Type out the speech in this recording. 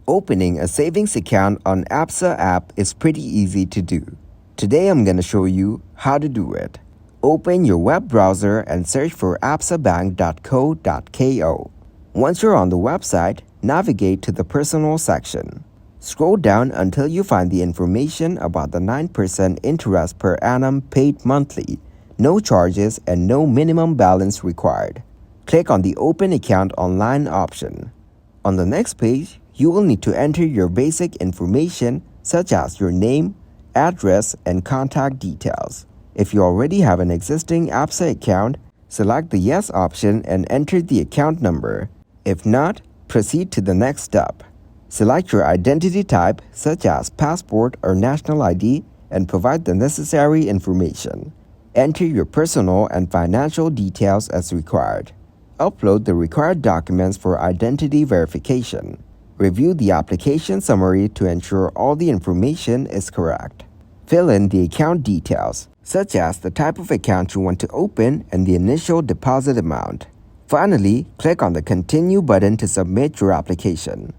Opening a savings account on ABSA app is pretty easy to do. Today I'm going to show you how to do it. Open your web browser and search for absabank.co.ko. Once you're on the website, navigate to the Personal section. Scroll down until you find the information about the 9% interest per annum paid monthly, no charges and no minimum balance required. Click on the Open Account Online option. On the next page, you will need to enter your basic information such as your name, address, and contact details. If you already have an existing ABSA account, select the Yes option and enter the account number. If not, proceed to the next step. Select your identity type such as passport or national ID and provide the necessary information. Enter your personal and financial details as required. Upload the required documents for identity verification. Review the application summary to ensure all the information is correct. Fill in the account details, such as the type of account you want to open and the initial deposit amount. Finally, click on the Continue button to submit your application.